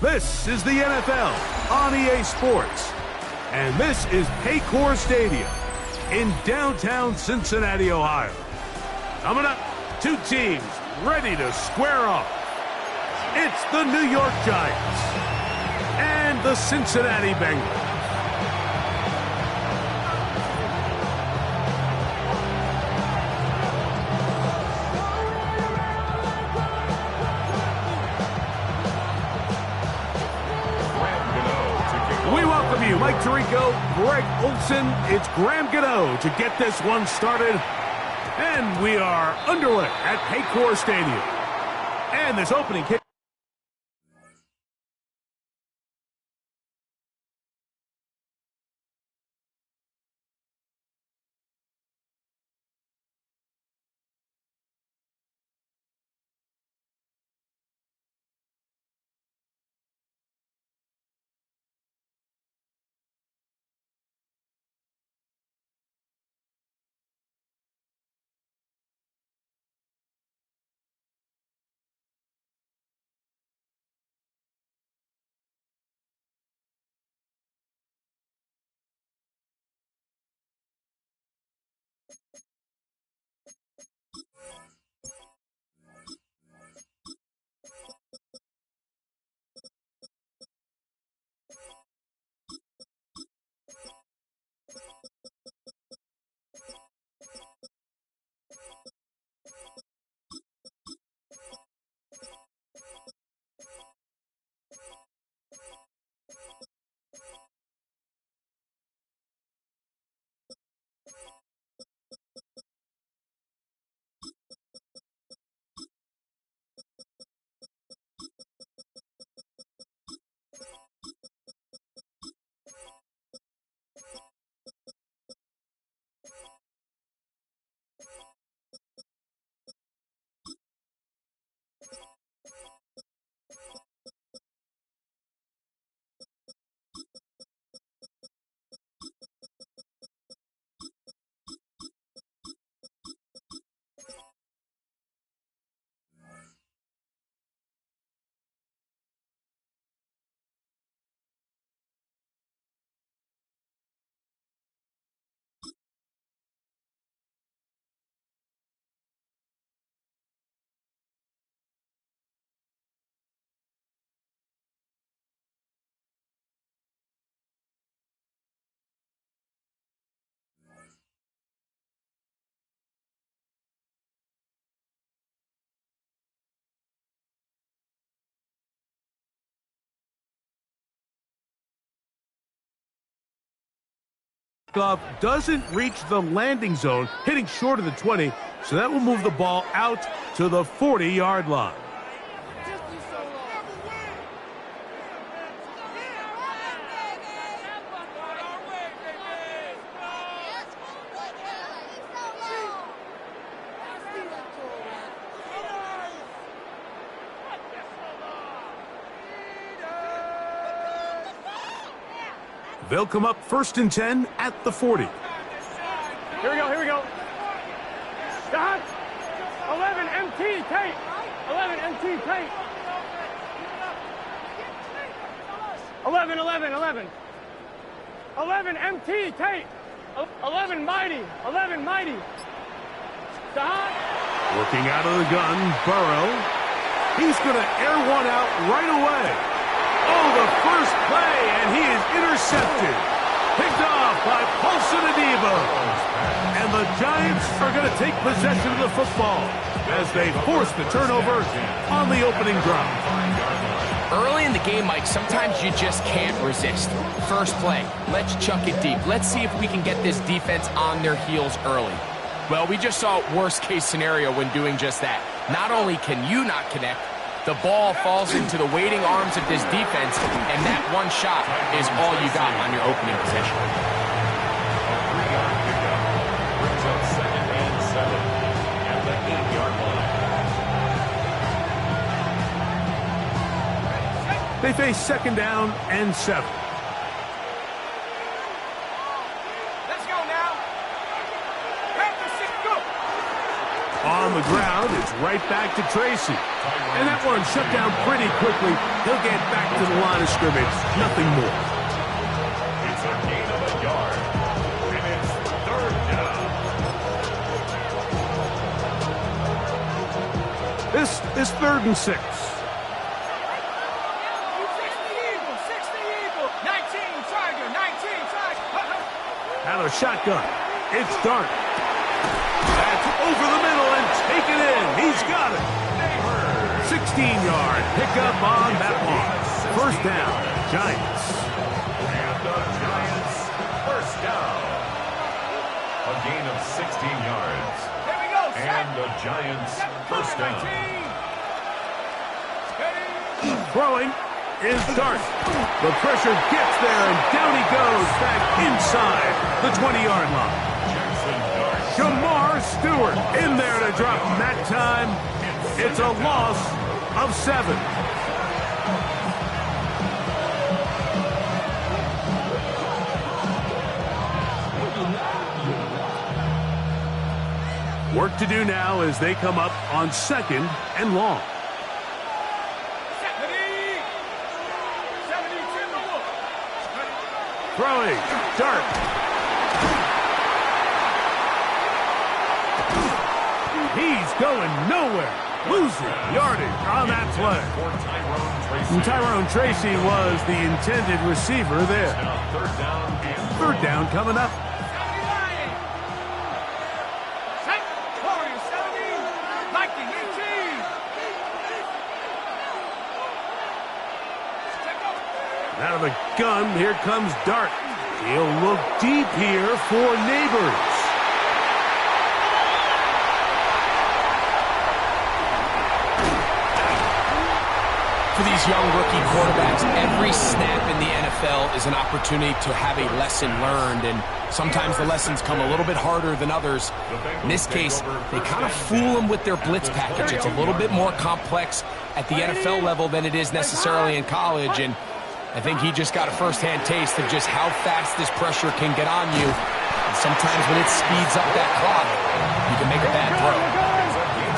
This is the NFL on EA Sports, and this is Paycor Stadium in downtown Cincinnati, Ohio. Coming up, two teams ready to square off. It's the New York Giants and the Cincinnati Bengals. Mike Tirico, Greg Olson, it's Graham Gano to get this one started. And we are underway at Paycor Stadium. And this opening kick. Doesn't reach the landing zone, hitting short of the 20, so that will move the ball out to the 40-yard line. They'll come up 1st and 10 at the 40. Here we go. Don, 11 MT tape. 11 MT tape. 11. 11 MT tape. 11 mighty. 11 mighty. Don. Working out of the gun, Burrow. He's going to air one out right away. Oh, the first play, and he is intercepted. Picked off by Paulson Adebo. And the Giants are going to take possession of the football as they force the turnover on the opening drive. Early in the game, Mike, sometimes you just can't resist. First play, let's chuck it deep. Let's see if we can get this defense on their heels early. Well, we just saw worst-case scenario when doing just that. Not only can you not connect, the ball falls into the waiting arms of this defense, and that one shot is all you got on your opening possession. Brings up 2nd and 7 at the 8-yard line. They face 2nd down and 7. Let's go now. On the ground, it's right back to Tracy. And that one shut down pretty quickly. He'll get back to the line of scrimmage. Nothing more. It's a gain of a yard. And it's third down. This 3rd and 6. Out of shotgun. It's Dart. That's over the middle and taken in. He's got it. 16-yard pickup on that one. First down, Giants. And the Giants first down. A gain of 16 yards. Here we go. And the Giants first down. Throwing is Dart. The pressure gets there, and down he goes back inside the 20-yard line. Jackson Dart. Jamar Stewart in there to drop him that time. It's a loss of 7. Work to do now as they come up on 2nd and long. Throwing, Dart. He's going nowhere. Losing yardage on that play. And Tyrone Tracy was the intended receiver there. Third down coming up. Out of the gun, here comes Dart. He'll look deep here for Neighbors. For these young rookie quarterbacks, every snap in the NFL is an opportunity to have a lesson learned, and sometimes the lessons come a little bit harder than others. In this case, they kind of fool them with their blitz package. It's a little bit more complex at the NFL level than it is necessarily in college, and I think he just got a first-hand taste of just how fast this pressure can get on you. And sometimes when it speeds up that clock, you can make a bad throw.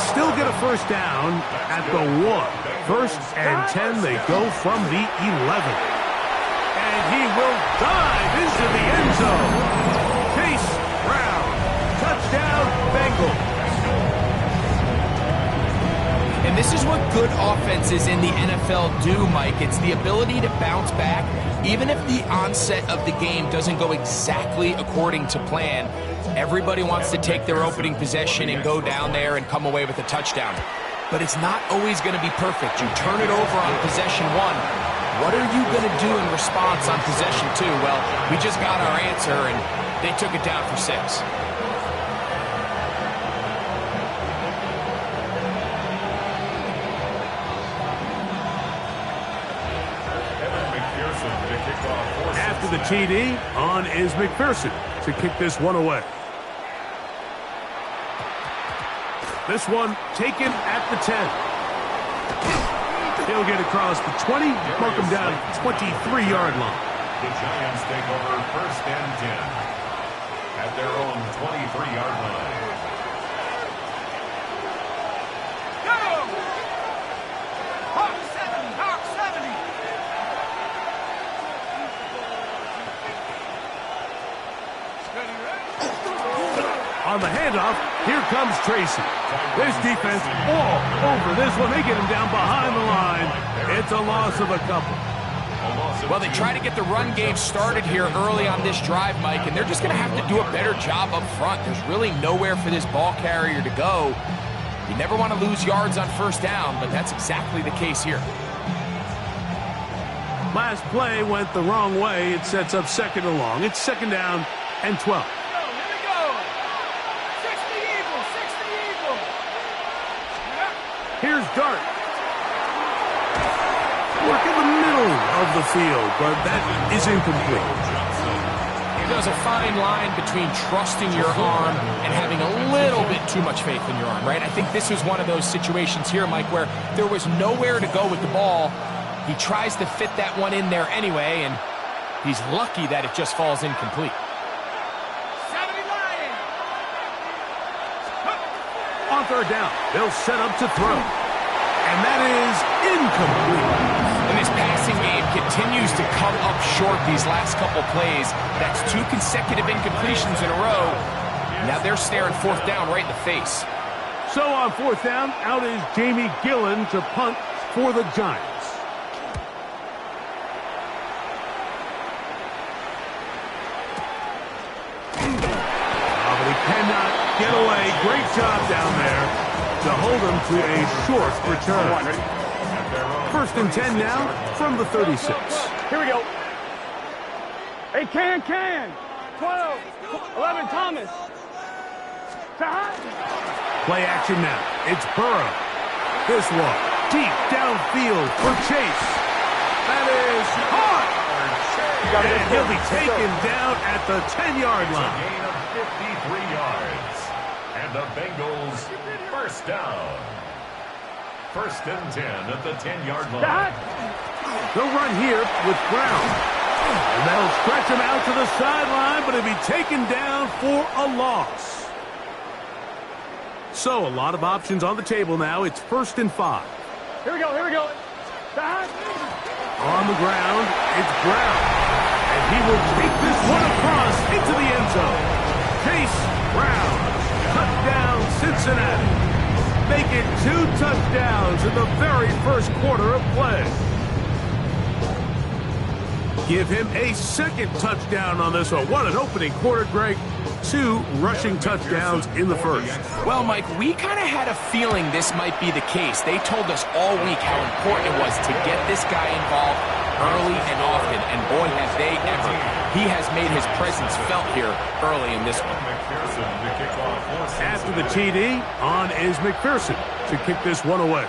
Still get a first down at the 1. 1st and 10, they go from the 11. And he will dive into the end zone. Chase Brown. Touchdown, Bengals. And this is what good offenses in the NFL do, Mike. It's the ability to bounce back, even if the onset of the game doesn't go exactly according to plan. Everybody wants to take their opening possession and go down there and come away with a touchdown. But it's not always going to be perfect. You turn it over on possession 1. What are you going to do in response on possession 2? Well, we just got our answer, and they took it down for 6. After the TD, on is McPherson to kick this one away. This one taken at the 10. He'll get across the 20, mark him down at the 23-yard line. The Giants take over 1st and 10 at their own 23-yard line. On the handoff, here comes Tracy. This defense all over this one. They get him down behind the line. It's a loss of a couple. Well, they try to get the run game started here early on this drive, Mike, and they're just going to have to do a better job up front. There's really nowhere for this ball carrier to go. You never want to lose yards on first down, but that's exactly the case here. Last play went the wrong way. It sets up 2nd and long. It's 2nd down and 12. Here's Dart. Work in the middle of the field, but that is incomplete. There's a fine line between trusting your arm and having a little bit too much faith in your arm, right? I think this was one of those situations here, Mike, where there was nowhere to go with the ball. He tries to fit that one in there anyway, and he's lucky that it just falls incomplete. On third down. They'll set up to throw. And that is incomplete. And this passing game continues to come up short these last couple plays. That's 2 consecutive incompletions in a row. Now they're staring fourth down right in the face. So on fourth down, out is Jamie Gillen to punt for the Giants. But he cannot get away. Great job down there to hold him to a short return. First and 10 now from the 36. Here we go. Hey, Can. 12. 11, Thomas. Play action now. It's Burrow. This one deep downfield for Chase. That is caught. And he'll be taken down at the 10-yard line. A gain of 53 yards. And the Bengals first down. First and 10 at the 10-yard line. They'll run here with Brown. And they'll stretch him out to the sideline, but he'll be taken down for a loss. So, a lot of options on the table now. It's first and 5. Here we go. On the ground, it's Brown. And he will take this one across into the end zone. Chase Brown. Touchdown, Cincinnati. Make it 2 touchdowns in the very first quarter of play. Give him a second touchdown on this one. What an opening quarter, Greg. 2 rushing touchdowns in the first. Well, Mike, we kind of had a feeling this might be the case. They told us all week how important it was to get this guy involved early and often, and boy, have they ever. He has made his presence felt here early in this one. After the TD, on is McPherson to kick this one away.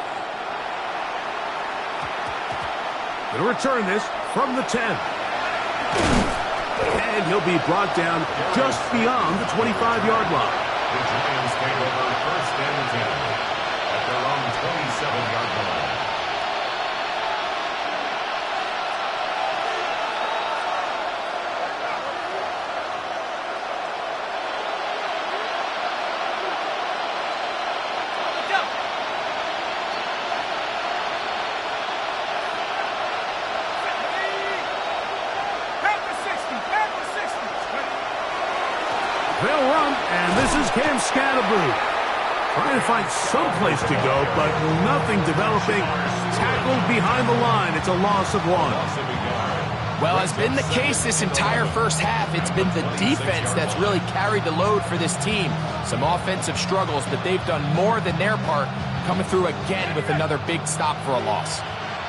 Going to return this from the 10. And he'll be brought down just beyond the 25-yard line. The Giants take over first and 10 at their own 27-yard line. They'll run, and this is Cam Scatterboo. Trying to find some place to go, but nothing developing. Tackled behind the line. It's a loss of 1. Well, as been the case this entire first half, it's been the defense that's really carried the load for this team. Some offensive struggles, but they've done more than their part, coming through again with another big stop for a loss.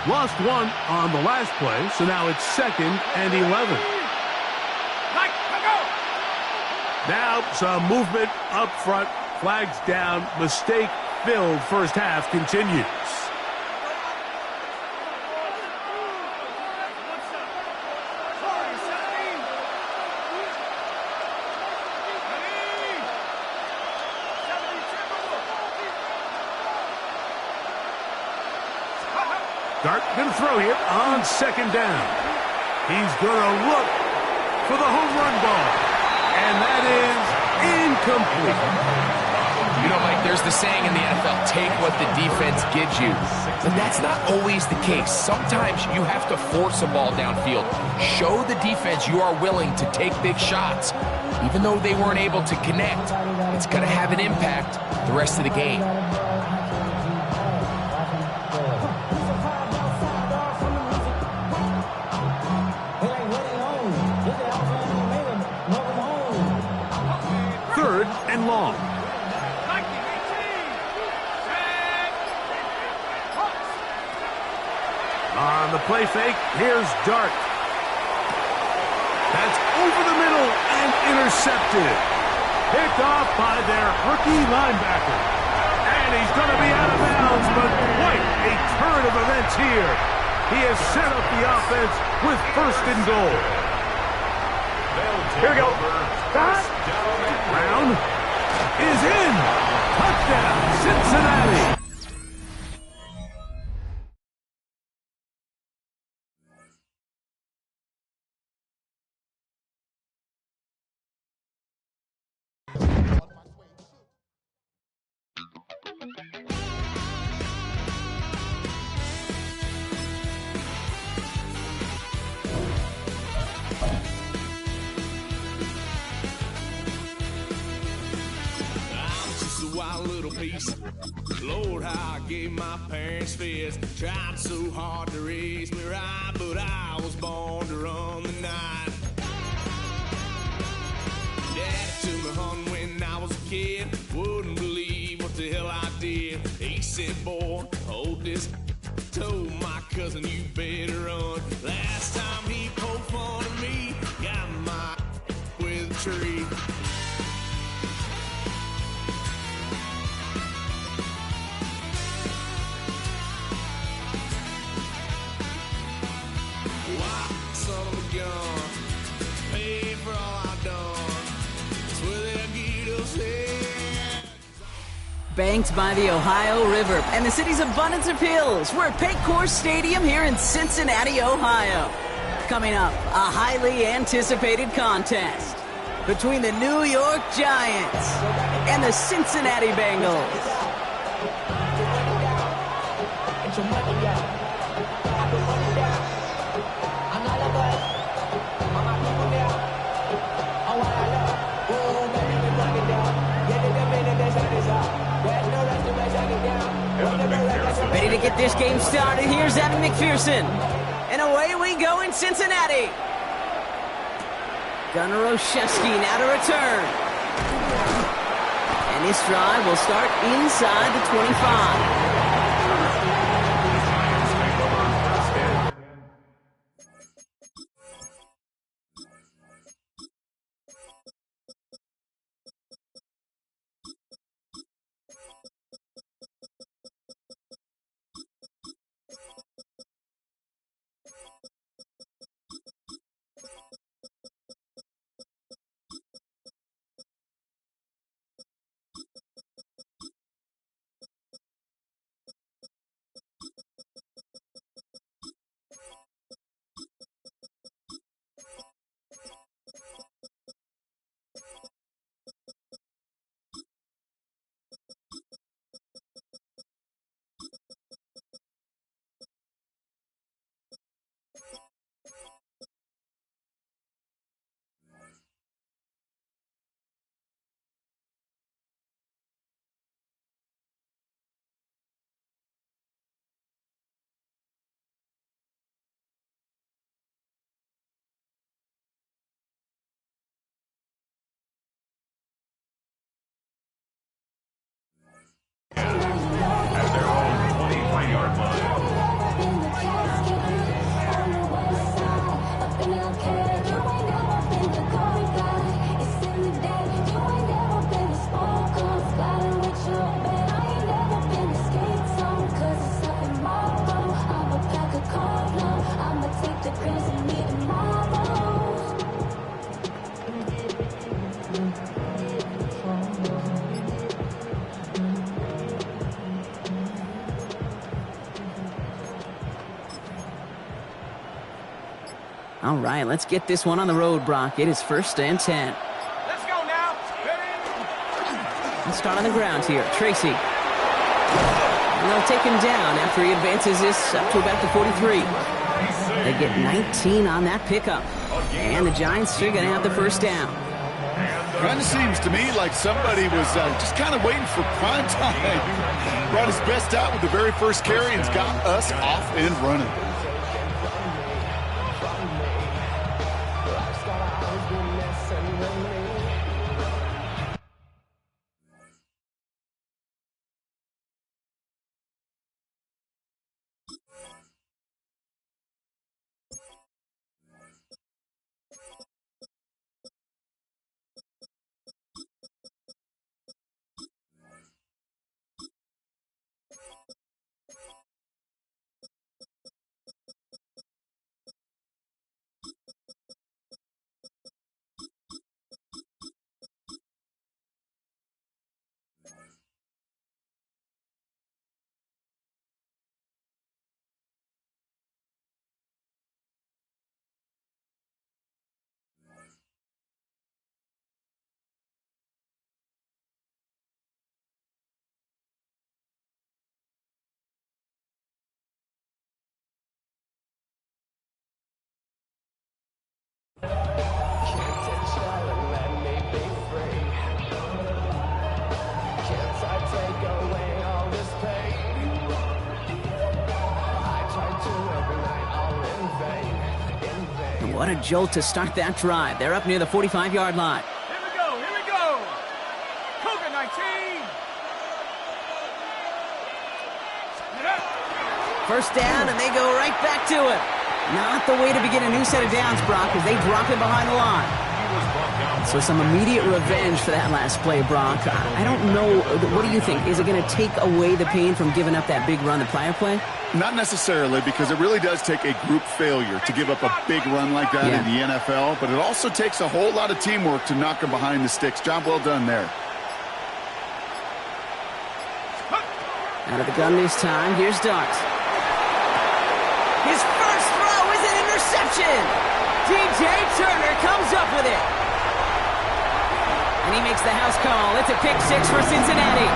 Lost 1 on the last play, so now it's 2nd and 11. Now some movement up front, flags down, mistake-filled first half continues. Dart going to throw here on 2nd down. He's going to look for the home run ball. And that is incomplete. You know, Mike, there's the saying in the NFL, take what the defense gives you. But that's not always the case. Sometimes you have to force a ball downfield. Show the defense you are willing to take big shots. Even though they weren't able to connect, it's going to have an impact the rest of the game. And long. On the play fake, here's Dart. That's over the middle and intercepted. Picked off by their rookie linebacker. And he's going to be out of bounds, but quite a turn of events here. He has set up the offense with first and goal. Here we go. Brown is in. Touchdown, Cincinnati. Wild little piece. Lord, how I gave my parents fist. Tried so hard to raise me right, but I was born to run the night. Daddy took me hunting when I was a kid. Wouldn't believe what the hell I did. He said, boy, hold this. Told my cousin, you better run. Last time he poked fun of me, got my with a tree. Banked by the Ohio River and the city's abundance of hills. We're at Paycor Stadium here in Cincinnati, Ohio. Coming up, a highly anticipated contest between the New York Giants and the Cincinnati Bengals. Ready to get this game started. Here's Evan McPherson. And away we go in Cincinnati. Gunnar Olszewski now to return. And this drive will start inside the 25. At their own 23-yard line. All right, let's get this one on the road, Brock. It is 1st and 10. Let's go now. Let's start on the ground here. Tracy. And they'll take him down after he advances this up to about the 43. They get 19 on that pickup. And the Giants are going to have the first down. Kind of seems to me like somebody was just kind of waiting for prime time. Brought his best out with the very first carry and got us off and running. What a jolt to start that drive. They're up near the 45-yard line. Here we go, here we go. COVID-19. First down, and they go right back to it. Not the way to begin a new set of downs, Brock, as they drop it behind the line. So some immediate revenge for that last play, Brock. I don't know. What do you think? Is it going to take away the pain from giving up that big run the prior play? Not necessarily, because it really does take a group failure to give up a big run like that in the NFL, but it also takes a whole lot of teamwork to knock them behind the sticks. Job well done there. Out of the gun this time, here's Dart. His first throw is an interception. DJ Turner comes up with it. And he makes the house call. It's a pick 6 for Cincinnati.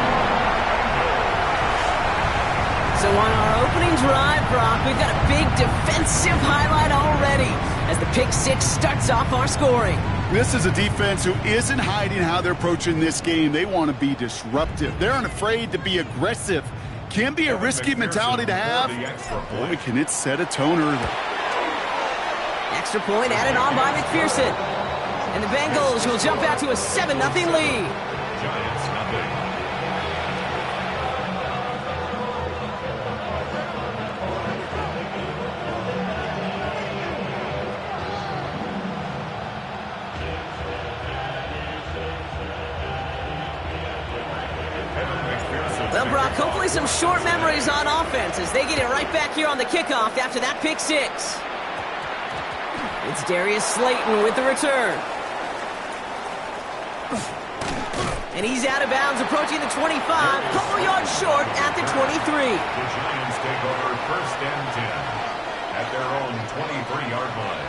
So on our opening drive, Brock, we've got a big defensive highlight already as the pick 6 starts off our scoring. This is a defense who isn't hiding how they're approaching this game. They want to be disruptive. They're unafraid to be aggressive. Can be a risky mentality to have. Boy, can it set a tone early. Extra point added on by McPherson. And the Bengals will jump out to a 7-0 lead. Giants nothing. Well, Brock, hopefully some short memories on offense as they get it right back here on the kickoff after that pick 6. It's Darius Slayton with the return. And he's out of bounds, approaching the 25, couple yards short at the 23. The Giants take over 1st and 10 at their own 23-yard line.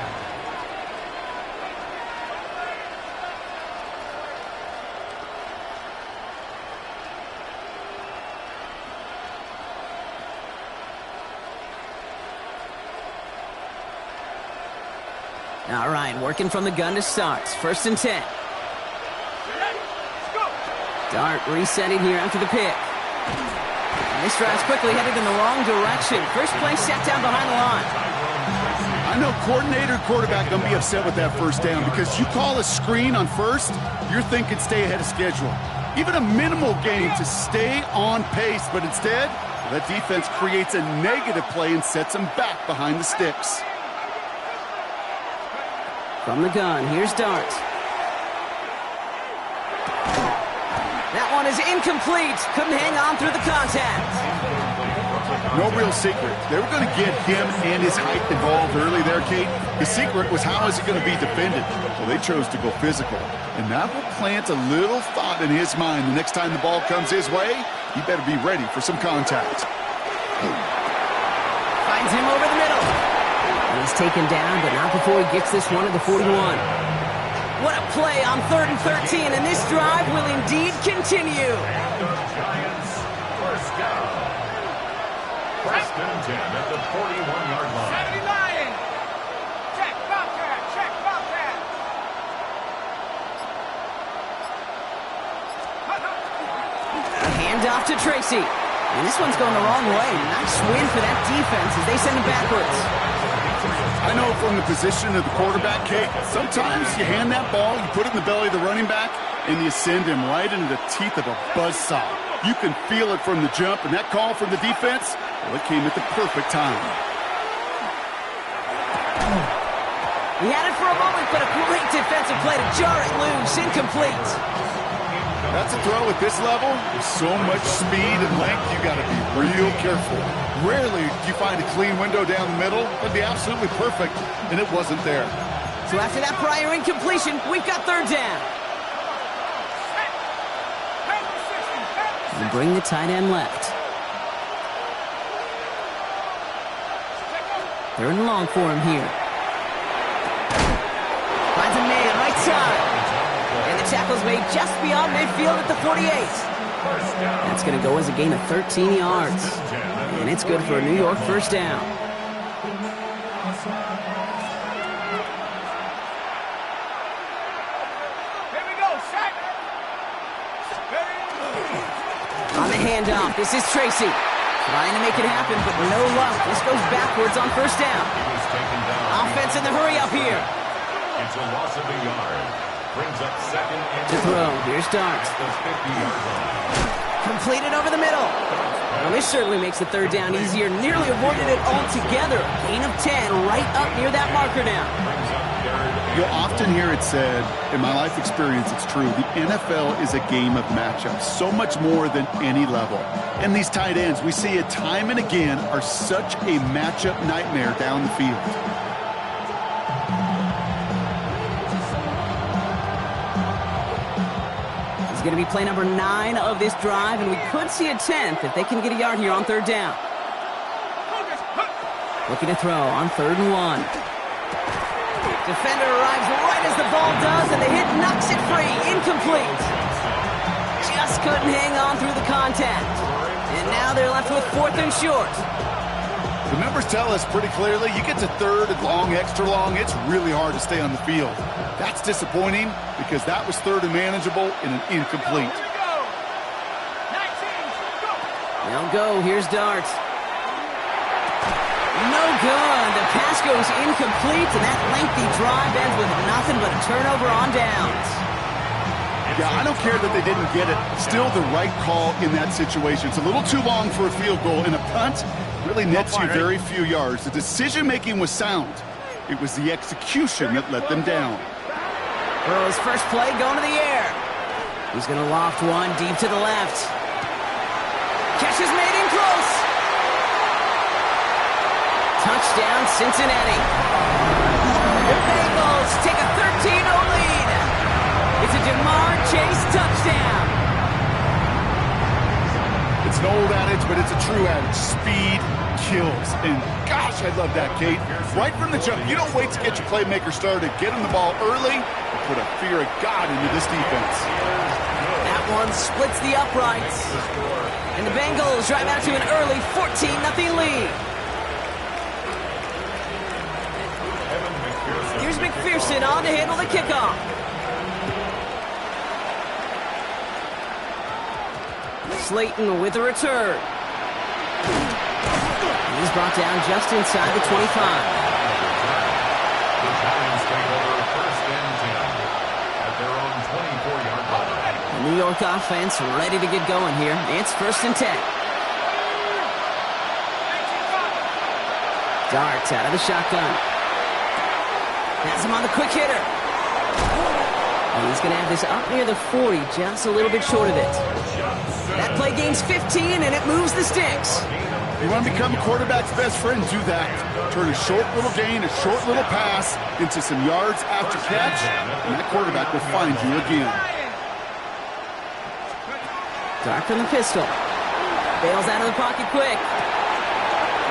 All right, working from the gun to start. 1st and 10. Dart resetting here after the pick. And this drive's quickly headed in the wrong direction. First play set down behind the line. I know coordinator quarterback going to be upset with that first down because you call a screen on first, you're thinking stay ahead of schedule. Even a minimal gain to stay on pace, but instead, that defense creates a negative play and sets them back behind the sticks. From the gun, here's Dart. That one is incomplete. Couldn't hang on through the contact. No real secret. They were going to get him and his height involved early there, Kate. The secret was how is he going to be defended? Well, they chose to go physical. And that will plant a little thought in his mind. The next time the ball comes his way, he better be ready for some contact. Finds him over the middle. He's taken down, but not before he gets this one at the 41. What a play on 3rd and 13, and this drive will indeed continue. The Giants first down. 1st and 10 at the 41-yard line. 79. Check, Bobcat, check, Bobcat. A handoff to Tracy. And this one's going the wrong way. Nice win for that defense as they send him backwards. I know from the position of the quarterback, Kate, sometimes you hand that ball, you put it in the belly of the running back, and you send him right into the teeth of a buzzsaw. You can feel it from the jump, and that call from the defense, well, it came at the perfect time. He had it for a moment, but a great defensive play to jar it loose. Incomplete. That's a throw at this level. With so much speed and length, you got to be real careful. Rarely do you find a clean window down the middle. It'd be absolutely perfect, and it wasn't there. So after that prior incompletion, we've got 3rd down. And bring the tight end left. 3rd and long for him here. Finds a man, right side. And the tackle's made just beyond midfield at the 48. That's going to go as a gain of 13 yards. And it's good for a New York first down. Here we go, set. On the handoff, this is Tracy. Trying to make it happen, but no luck. This goes backwards on 1st down. Offense in the hurry up here. It's a loss of a yard. Brings up second and To throw. Here's Darts. the 50-yard line. Completed over the middle. Well, this certainly makes the third down easier. Nearly avoided it altogether. Gain of 10 right up near that marker now. Brings up third and You'll often hear it said, in my life experience, it's true, the NFL is a game of matchups, so much more than any level. And these tight ends, we see it time and again, are such a matchup nightmare down the field. It's going to be play number 9 of this drive, and we could see a 10th if they can get a yard here on third down. Looking to throw on 3rd and 1. Defender arrives right as the ball does, and the hit knocks it free. Incomplete. Just couldn't hang on through the contact. And now they're left with 4th and short. The numbers tell us pretty clearly, you get to 3rd and long, extra long, it's really hard to stay on the field. That's disappointing because that was 3rd and manageable in an incomplete. They'll go. Here's Darts. No good. The pass goes incomplete, and that lengthy drive ends with nothing but a turnover on downs. Yeah, I don't care that they didn't get it. Still the right call in that situation. It's a little too long for a field goal, and a punt really nets you very few yards. The decision-making was sound. It was the execution that let them down. Burrow's first play going to the air. He's going to loft one deep to the left. Catch is made in close. Touchdown, Cincinnati. The Bengals take a 13-0 lead. It's a Jamar Chase touchdown. It's an old adage, but it's a true adage. Speed kills. And gosh, I love that, Kate. Right from the jump, you don't wait to get your playmaker started. Get him the ball early and put a fear of God into this defense. That one splits the uprights. And the Bengals drive out to an early 14-0 lead. Here's McPherson on to handle the kickoff. Slayton with a return. He's brought down just inside the 25. the Giants take over first and 10 at their own 24-yard line. The New York offense ready to get going here. It's 1st and 10. Darts out of the shotgun. Has him on the quick hitter. And he's going to have this up near the 40, just a little bit short of it. That play gains 15, and it moves the sticks. You want to become a quarterback's best friend, do that. Turn a short little gain, a short little pass into some yards after catch, and that quarterback will find you again. Dark from the pistol. Bails out of the pocket quick.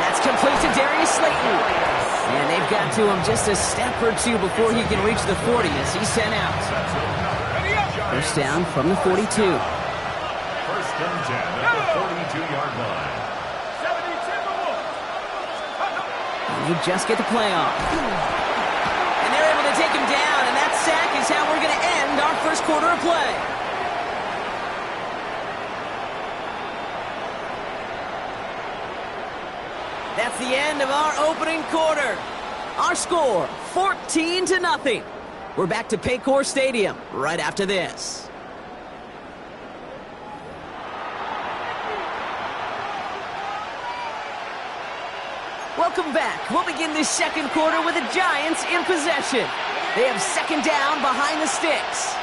That's complete to Darius Slayton. And they've got to him just a step or two before he can reach the 40 as he's sent out. First down from the 42. First and 10 at the 42-yard line. And you just get the play off. And they're able to take him down, and that sack is how we're going to end our first quarter of play. That's the end of our opening quarter. Our score, 14-0. We're back to Paycor Stadium right after this. Welcome back. We'll begin this second quarter with the Giants in possession. They have second down behind the sticks.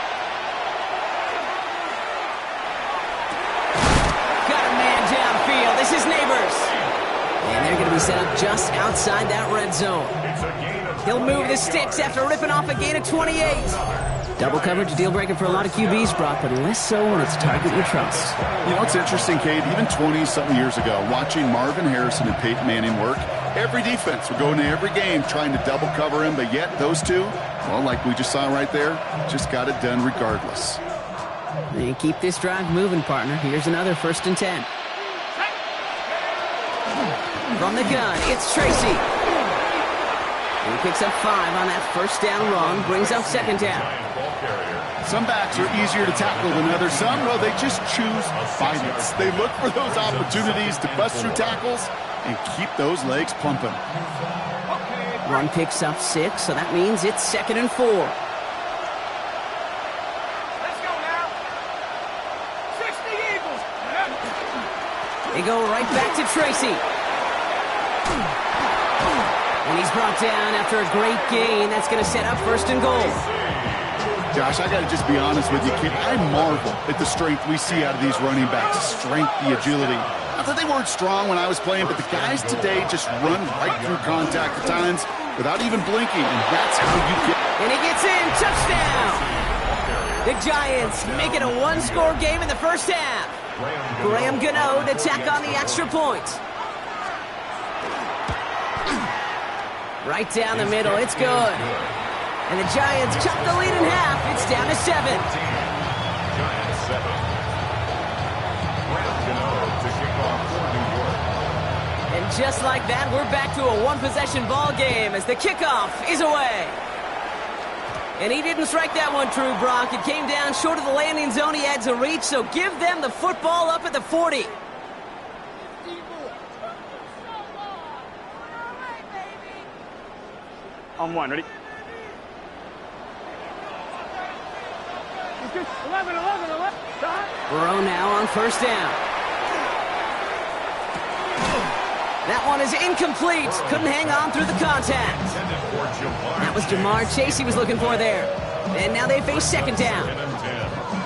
Got a man downfield. This is Neighbors. And they're going to be set up just outside that red zone. He'll move the sticks after ripping off a gain of 28. Double coverage, deal breaker for a lot of QBs, Brock, but less so when it's a target you trust. You know, it's interesting, Kate, even 20-something years ago, watching Marvin Harrison and Peyton Manning work, every defense would go into every game trying to double cover him, but yet those two, well, like we just saw right there, just got it done regardless. And keep this drive moving, partner. Here's another 1st and 10. From the gun, it's Tracy. He picks up 5 on that first down run, brings up second down. Some backs are easier to tackle than others. Some, well, they just choose violence. They look for those opportunities to bust through tackles and keep those legs pumping. Run picks up 6, so that means it's 2nd and 4. Let's go now. 60 Eagles. They go right back to Tracy. And he's brought down after a great gain. That's going to set up 1st and goal. Josh, I got to just be honest with you, kid. I marvel at the strength we see out of these running backs. Strength, the agility. Not that they weren't strong when I was playing, but the guys today just run right through contact at times without even blinking, and that's how you get. And he gets in. Touchdown! The Giants make it a one-score game in the first half. Graham Gano to tack on the extra point. Right down the middle. It's good. And the Giants cut the lead in half. It's down to 7. Giants 7. Graham Gano to kick off for New York. And just like that, we're back to a one-possession ball game as the kickoff is away. And he didn't strike that one true, Brock. It came down short of the landing zone he had to reach, so give them the football up at the 40. On one, ready? 11. Burrow now on 1st down. That one is incomplete. Couldn't hang on through the contact. That was Jamar Chase he was looking for there. And now they face 2nd down.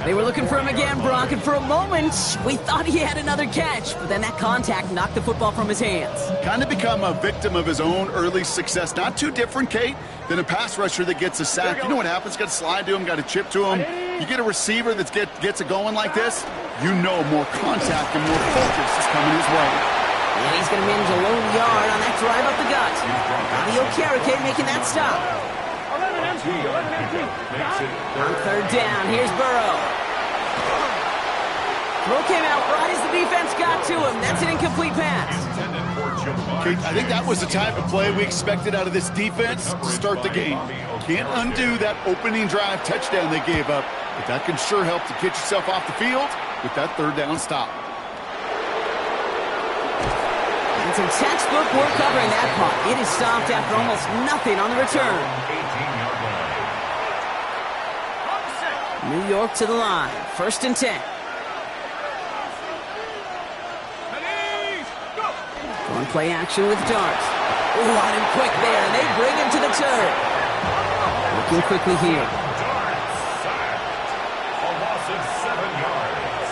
They were looking for him again, Brock, and for a moment, we thought he had another catch, but then that contact knocked the football from his hands. Kind of become a victim of his own early success. Not too different, Kate, than a pass rusher that gets a sack. You know what happens? Got to slide to him, got to chip to him. You get a receiver that gets it going like this, you know more contact and more focus is coming his way. And he's going to manage a lone yard on that drive up the gut. Bobby Okereke making that stop. 11 MT. On 3rd down, here's Burrow. Throw came out right as the defense got to him. That's an incomplete pass. Kate, I think that was the type of play we expected out of this defense to start the game. Can't undo that opening drive touchdown they gave up, but that can sure help to get yourself off the field with that 3rd down stop. And some textbook work covering that punt. It is stopped after almost nothing on the return. New York to the line. 1st and 10. On play action with Dart. Oh, on him quick there, and they bring him to the turn. Looking quickly here. A loss of 7 yards.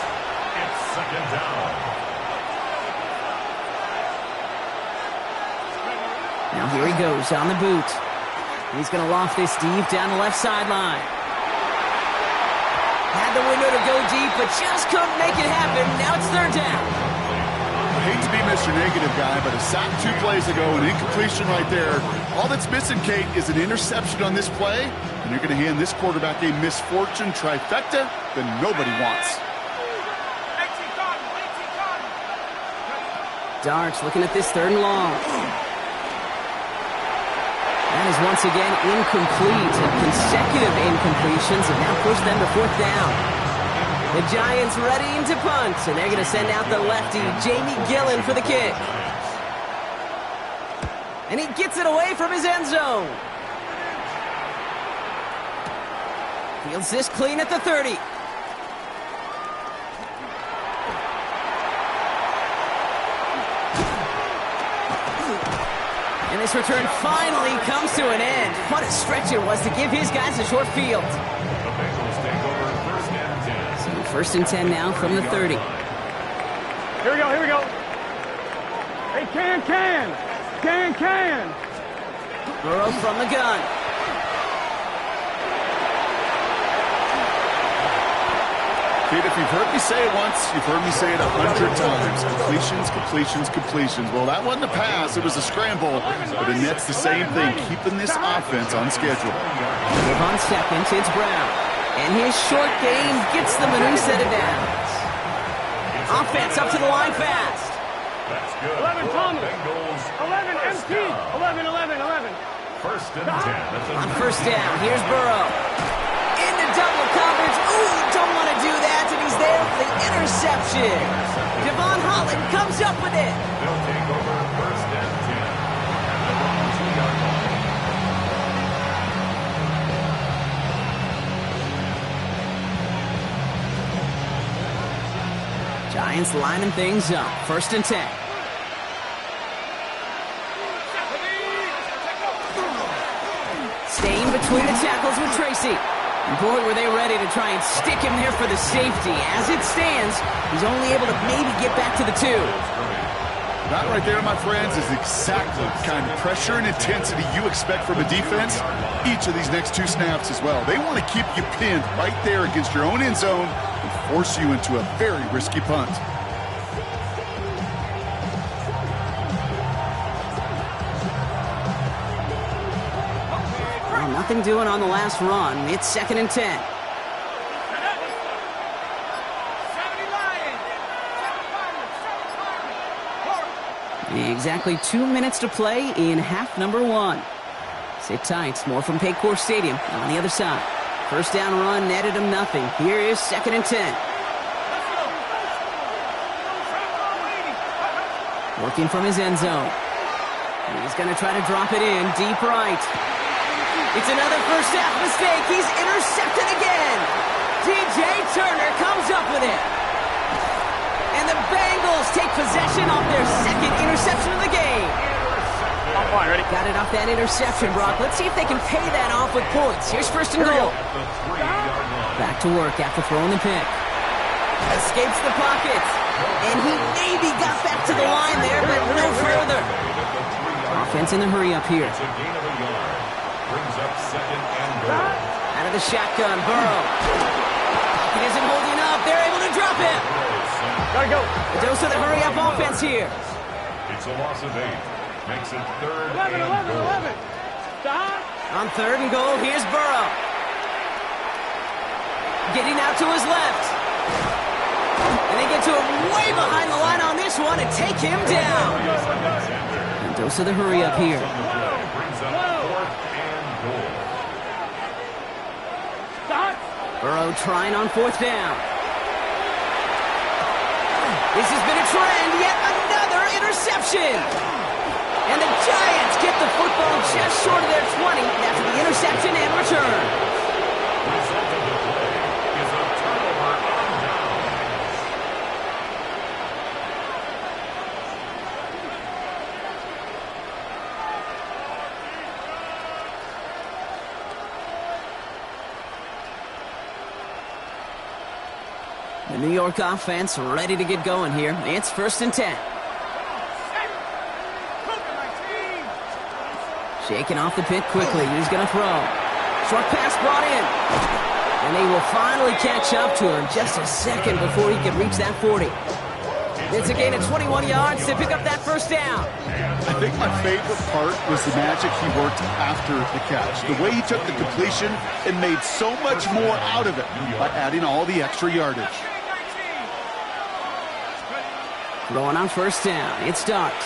It's 2nd down. Now here he goes on the boot. He's going to loft this deep down the left sideline. Had the window to go deep, but just couldn't make it happen. Now it's 3rd down. I hate to be Mr. Negative guy, but a sack 2 plays ago, an incompletion right there. All that's missing, Kate, is an interception on this play, and you're going to hand this quarterback a misfortune trifecta that nobody wants. Darts looking at this 3rd and long. That is once again incomplete, and consecutive incompletions have now pushed them to 4th down. The Giants readying to punt, and they're going to send out the lefty, Jamie Gillen, for the kick. And he gets it away from his end zone. Fields this clean at the 30. And this return finally comes to an end. What a stretch it was to give his guys a short field. The Bengals take over 1st and 10. So 1st and 10 now from the 30. Here we go. Hey, can. Burrow from the gun. Kate, if you've heard me say it once, you've heard me say it 100 times. Completions. Well, that wasn't a pass. It was a scramble. But it nets the same thing, keeping this offense on schedule. Move on 2nd, it's Brown. And his short game gets them a new set of downs. Offense up to the line fast. That's good. 11 Thomas. Bengals. 11 MT. 11. 1st and 10. On 1st down, here's Burrow. Into double coverage. Ooh, don't want to do that, and he's there for the interception. Devon Holland comes up with it. They'll take over 1st and 10. And they're on the 2-yard line. Giants lining things up. 1st and 10. Staying between the tackles with Tracy. Boy, were they ready to try and stick him there for the safety. As it stands, he's only able to maybe get back to the 2. That right there, my friends, is exactly the kind of pressure and intensity you expect from a defense each of these next 2 snaps as well. They want to keep you pinned right there against your own end zone and force you into a very risky punt. Well, nothing doing on the last run. It's 2nd and 10. Exactly 2 minutes to play in half number 1. Sit tight. More from Paycor Stadium on the other side. 1st down run netted him nothing. Here is 2nd and 10. Working from his end zone. He's going to try to drop it in deep right. It's another first half mistake. He's intercepted again. DJ Turner comes up with it. And the Bengals take possession off their 2nd interception of the game. Got it off that interception, Brock. Let's see if they can pay that off with points. Here's 1st and goal. Back to work after throwing the pick. Escapes the pocket. And he maybe got back to the line there, but no further. Offense in the hurry up here. Brings up 2nd and goal. Out of the shotgun, Burrow. He isn't holding up. They're able to drop him. Gotta go. A dose of the hurry-up offense here. It's a loss of 8. Makes it 3rd 11, and 11, goal. 11. Stop. On 3rd and goal, here's Burrow. Getting out to his left. And they get to him way behind the line on this one and take him down. A dose of the hurry-up here. Brings up 4th and goal. Stop. Burrow trying on 4th down. This has been a trend, yet another interception. And the Giants get the football just short of their 20 after the interception and return. Result of the play is a turnover on downs. The New York offense ready to get going here. It's 1st and 10. Shaking off the pit quickly. He's going to throw. Short pass brought in. And they will finally catch up to him just a second before he can reach that 40. It's a gain of 21 yards to pick up that 1st down. I think my favorite part was the magic he worked after the catch. The way he took the completion and made so much more out of it by adding all the extra yardage. Throwing on 1st down. It's Dart.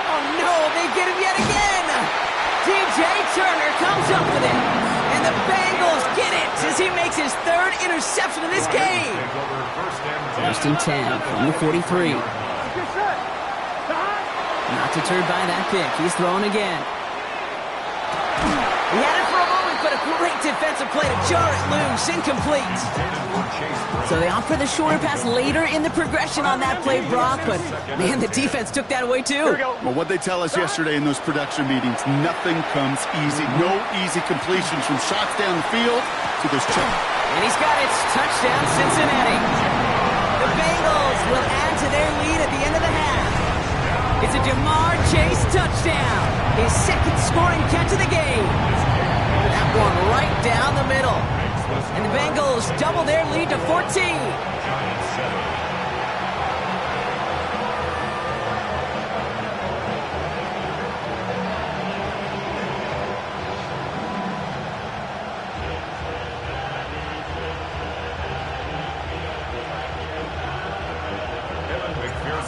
Oh, no, they get him yet again. DJ Turner comes up with it. And the Bengals get it as he makes his 3rd interception of this game. 1st and 10 from the 43. Not deterred by that pick. He's throwing again. He had it for a moment, but a great defensive play to jar it loose. Incomplete. So they opt for the shorter pass later in the progression on that play, Brock, but man, the defense took that away too. Well, what they tell us yesterday in those production meetings, nothing comes easy. No easy completions from shots down the field to those checks. And he's got it. Touchdown, Cincinnati. The Bengals will add to their lead at the end of the half. It's a Jamar Chase touchdown. His 2nd scoring catch of the game. That one right down the middle. And the Bengals double their lead to 14.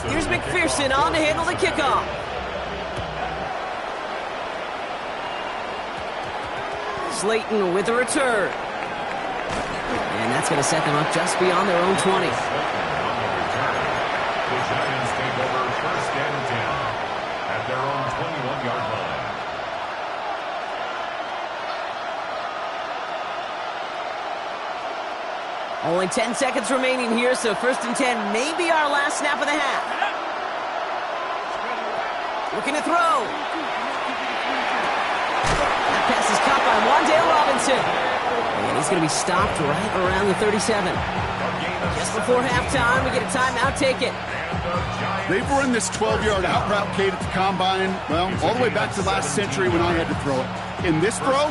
Here's McPherson on to handle the kickoff. Slayton with a return. And that's going to set them up just beyond their own 20. The Giants take over 1st and 10 at their own 21-yard line. Only 10 seconds remaining here, so 1st and 10 may be our last snap of the half. Looking to throw. That pass is caught by Wan'Dale Robinson. And he's going to be stopped right around the 37. Just before halftime, we get a timeout. Take it. They've run this 12-yard out route, Kate, at the combine, well, all the way back to last century when I had to throw it. In this throw,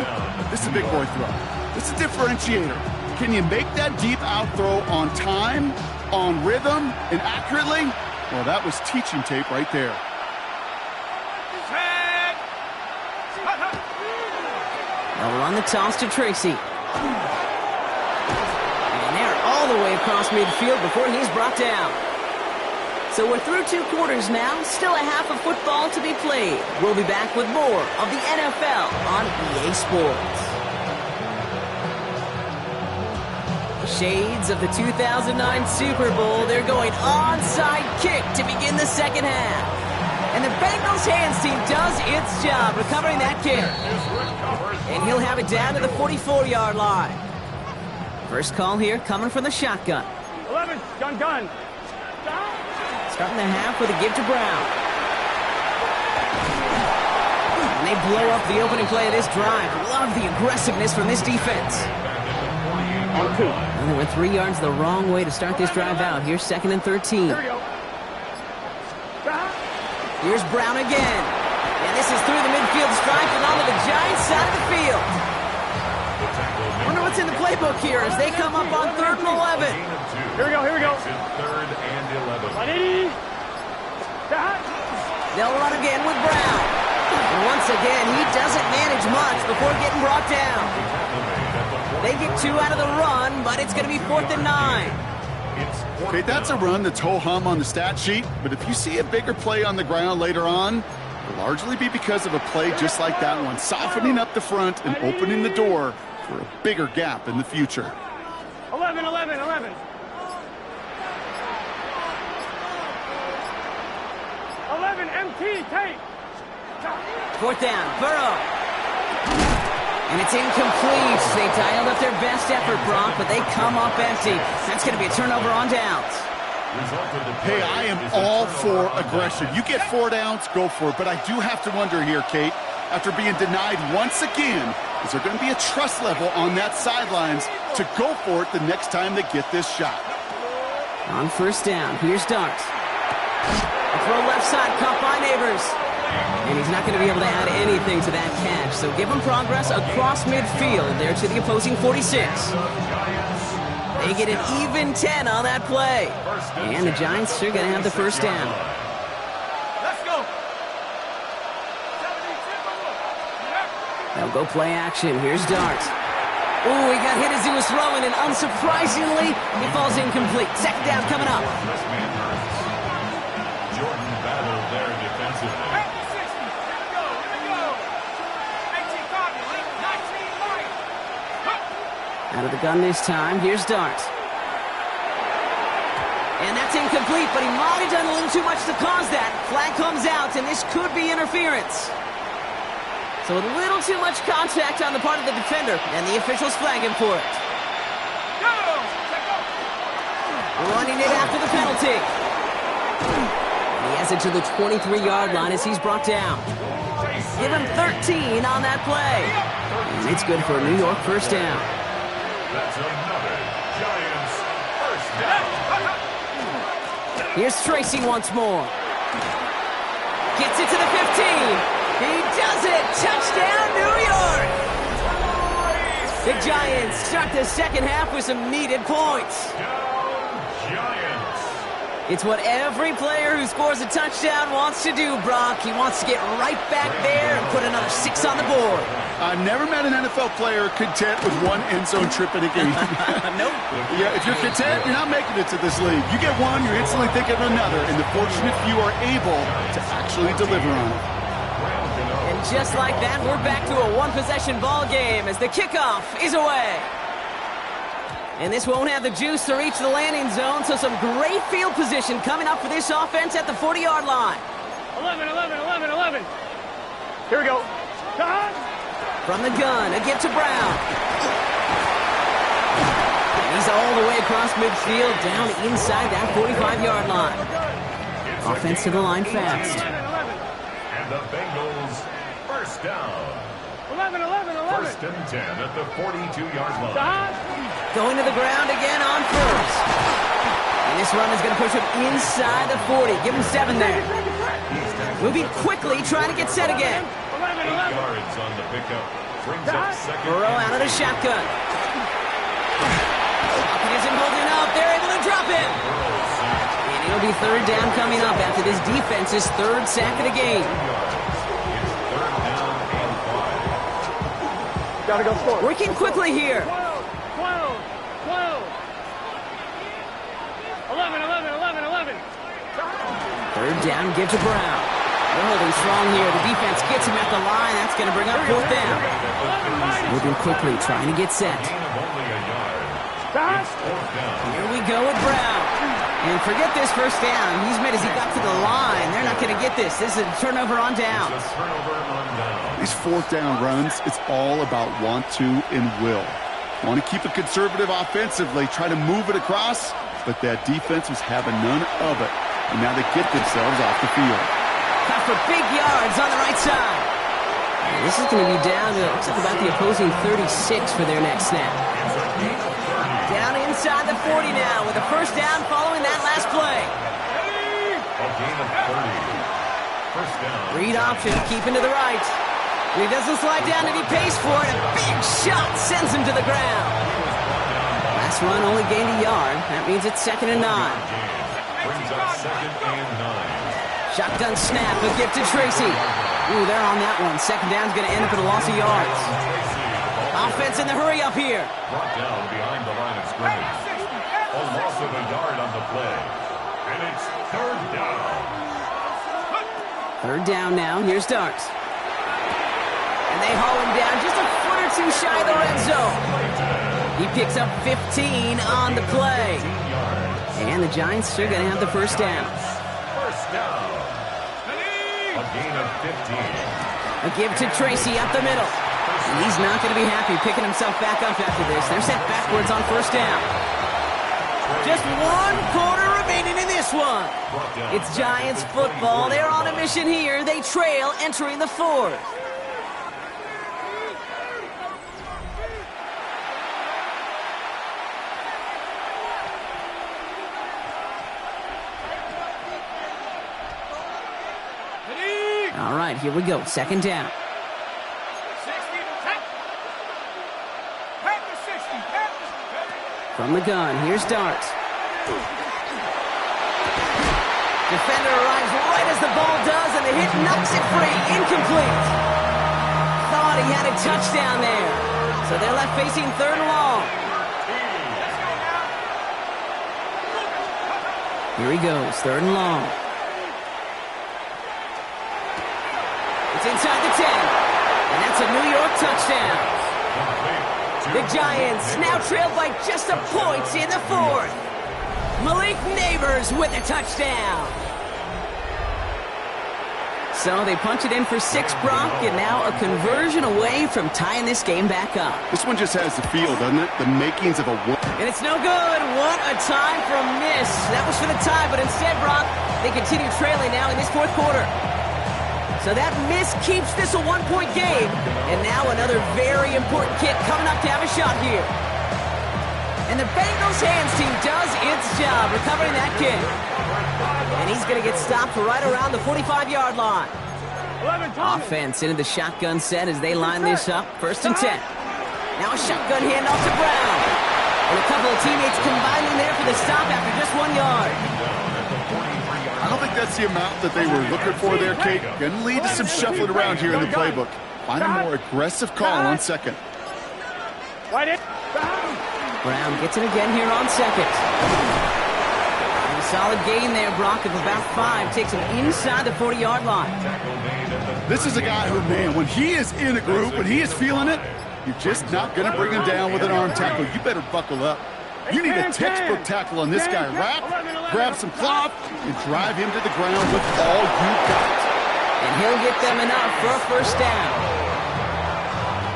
this is a big boy throw. This is a differentiator. Can you make that deep out throw on time, on rhythm, and accurately? Well, that was teaching tape right there. They'll run the toss to Tracy. And they're all the way across midfield before he's brought down. So we're through 2 quarters now, still a half of football to be played. We'll be back with more of the NFL on EA Sports. Shades of the 2009 Super Bowl, they're going onside kick to begin the second half. And the Bengals hands team does its job recovering that kick. And he'll have it down to the 44-yard line. First call here coming from the shotgun. 11, gun. Starting the half with a give to Brown. And they blow up the opening play of this drive. Love the aggressiveness from this defense. And they went 3 yards the wrong way to start this drive out. Here's 2nd and 13. Here we go. Here's Brown again. And this is through the midfield stripe and onto the Giants side of the field. Wonder what's in the playbook here as they come up on 3rd and 11. Here we go. 3rd and 11. They'll run again with Brown. And once again, he doesn't manage much before getting brought down. They get 2 out of the run, but it's going to be 4th and 9. Okay, that's a run that's ho-hum on the stat sheet, but if you see a bigger play on the ground later on, it'll largely be because of a play just like that one, softening up the front and opening the door for a bigger gap in the future. 11. 11, MT, tape. 4th down, Burrow. And it's incomplete. They dialed up their best effort, Brock, but they come up empty. That's going to be a turnover on downs. Hey, I am all for aggression. You get 4 downs, go for it. But I do have to wonder here, Kate, after being denied once again, is there going to be a trust level on that sidelines to go for it the next time they get this shot? On 1st down, here's Darts. A throw left side, caught by Neighbors. And he's not going to be able to add anything to that catch. So give him progress across midfield there to the opposing 46. They get an even 10 on that play. And the Giants are going to have the 1st down. Let's go. They'll go play action. Here's Dart. Ooh, he got hit as he was throwing, and unsurprisingly, he falls incomplete. 2nd down coming up. Jordan battled there defensively. Out of the gun this time. Here's Dart. And that's incomplete, but he might have done a little too much to cause that. Flag comes out, and this could be interference. So a little too much contact on the part of the defender, and the officials flag him for it. Running it after the penalty. And he has it to the 23-yard line as he's brought down. Give him 13 on that play. And it's good for a New York 1st down. That's another Giants 1st down. Here's Tracy once more. Gets it to the 15. He does it! Touchdown, New York! The Giants start the second half with some needed points. Giants. It's what every player who scores a touchdown wants to do, Brock. He wants to get right back there and put another 6 on the board. I've never met an NFL player content with 1 end zone trip in a game. Nope. Yeah, if you're content, you're not making it to this league. You get 1, you're instantly thinking of another, and the fortunate few are able to actually deliver on it. And just like that, we're back to a 1-possession ball game as the kickoff is away. And this won't have the juice to reach the landing zone, so some great field position coming up for this offense at the 40-yard line. 11. Here we go. From the gun, a give to Brown. And He's all the way across midfield, down inside that 45-yard line. Offense to the line fast. And the Bengals first down. 11. First and 10 at the 42-yard line. Going to the ground again on first. And this run is going to push him inside the 40. Give him 7 there. Moving quickly, trying to get set again. 8 yards on the pickup. Brings up second. Burrow out of the shotgun. Falcon isn't holding up. They're able to drop it. And it'll be third down coming up after this defense's third sack of the game. It's third down and 5. Gotta go for it. Working quickly here. 12. 11. Third down, give to Brown. They're holding strong here. The defense gets him at the line. That's going to bring up fourth down. Moving quickly, trying to get set. Gain of only a yard. It's fourth down. Here we go with Brown. And forget this first down. He's made as he got to the line. They're not going to get this. This is a turnover on downs. It's a turnover on down. These fourth down runs, it's all about want to and will. Want to keep it conservative offensively, try to move it across, but that defense was having none of it. And now they get themselves off the field. Cut for big yards on the right side. And this is going to be down to, looks like about the opposing 36 for their next snap. Down inside the 40 now with a first down following that last play. A gain of 30. First down. Read option, keeping to the right. And he doesn't slide down and he pays for it. A big shot sends him to the ground. Last run only gained a yard. That means it's 2nd and 9. Brings up 2nd and 9. Shotgun snap, a gift to Tracy. Ooh, they're on that one. Second down's going to end up at a loss of yards. Offense in the hurry up here. Brought down behind the line of scrimmage. A loss of a yard on the play. And it's third down. Third down now. Here's Starks. And they haul him down just a foot or two shy of the red zone. He picks up 15 on the play. And the Giants are going to have the first down. First down. A gain of 15. A give to Tracy up the middle. And he's not going to be happy picking himself back up after this. They're set backwards on first down. Just 1 quarter remaining in this one. It's Giants football. They're on a mission here. They trail entering the fourth. All right, here we go. Second down. 60 to 10. Back to 60. From the gun, here's Darts. Defender arrives right as the ball does, and the hit knocks it free. Incomplete. Thought he had a touchdown there. So they're left facing third and long. Here he goes, third and long. It's inside the 10, and that's a New York touchdown. The Giants now trailed by just a point in the fourth. Malik Neighbors with a touchdown. So they punch it in for 6, Brock, and now a conversion away from tying this game back up. This one just has the feel, doesn't it? The makings of a... And it's no good. What a time for a miss. That was for the tie, but instead, Brock, they continue trailing now in this fourth quarter. So that miss keeps this a 1-point game. And now another very important kick coming up to have a shot here. And the Bengals hands team does its job recovering that kick. And he's going to get stopped right around the 45-yard line. Offense into the shotgun set as they line this up. First and 10. Now a shotgun handoff to Brown. And a couple of teammates combining there for the stop after just 1 yard. I don't think that's the amount that they were looking for there, Kate. Going to lead to some shuffling around here in the playbook. Find a more aggressive call on second. Brown gets it again here on second. And a solid gain there, Brock, of about 5. Takes him inside the 40-yard line. This is a guy who, man, when he is in a group, when he is feeling it, you're just not going to bring him down with an arm tackle. You better buckle up. You need a textbook tackle on this guy. Wrap, grab some cloth, and drive him to the ground with all you got. And he'll get them enough for a first down.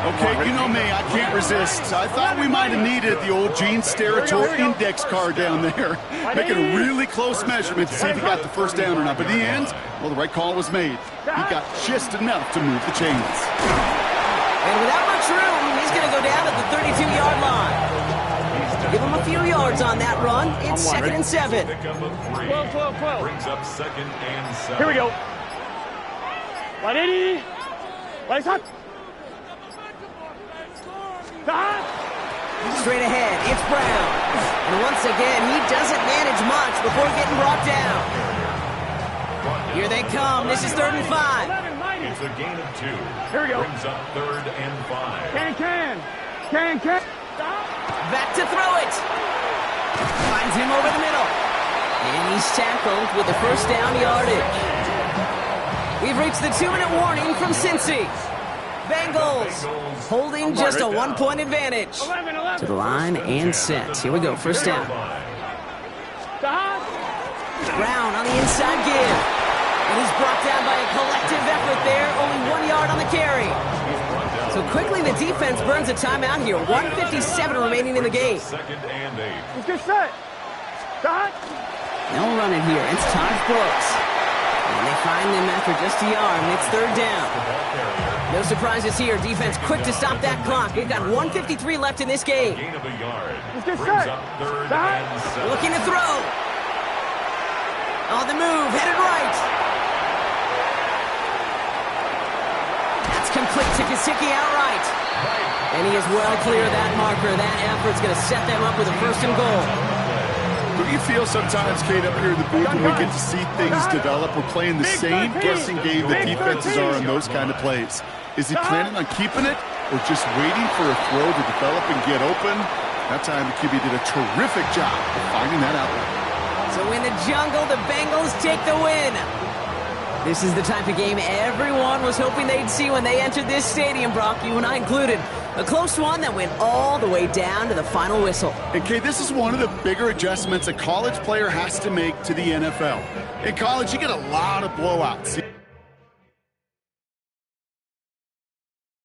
Okay, you know me, I can't resist. I thought we might have needed the old Gene Steratore index card down there. Making a really close measurement to see if he got the first down or not. But in the end, well, the right call was made. He got just enough to move the chains. And without much room, he's going to go down at the 32-yard line. Give him a few yards on that run. It's 2nd and 7. 12. Brings up 2nd and 7. Here we go. 180. 180. Straight ahead, it's Brown. And once again, he doesn't manage much before getting brought down. Here they come. This is 3rd and 5. It's a gain of 2. Here we go. Brings up 3rd and 5. Can. Back to throw it. Finds him over the middle. And he's tackled with the first down yardage. We've reached the 2-minute warning from Cincy. Bengals holding just a 1-point advantage. To the line and set. Here we go, first down. Brown on the inside give. And he's brought down by a collective effort there. Only 1 yard on the carry. So quickly the defense burns a timeout here. 1:57 remaining in the game. 2nd and 8. Let's get set. Start. They'll run it here. It's Todd Brooks. And they find him after just a yard, and it's 3rd down. No surprises here. Defense quick to stop that clock. We've got 1:53 left in this game. Gain of a yard. Let's get Brings set. up 3rd Start. and 7. Looking to throw. On the move, headed right. That's complete to Gesicki outright. And he is well clear of that marker. That effort's going to set them up with a 1st and goal. Do you feel sometimes, Kate, up here in the booth when we get to see things develop, we're playing the same guessing game that defenses are on those kind of plays? Is he planning on keeping it or just waiting for a throw to develop and get open? That time the QB did a terrific job of finding that outlet. So in the jungle, the Bengals take the win. This is the type of game everyone was hoping they'd see when they entered this stadium, Brock, you and I included. A close one that went all the way down to the final whistle. And Kate, this is one of the bigger adjustments a college player has to make to the NFL. In college, you get a lot of blowouts.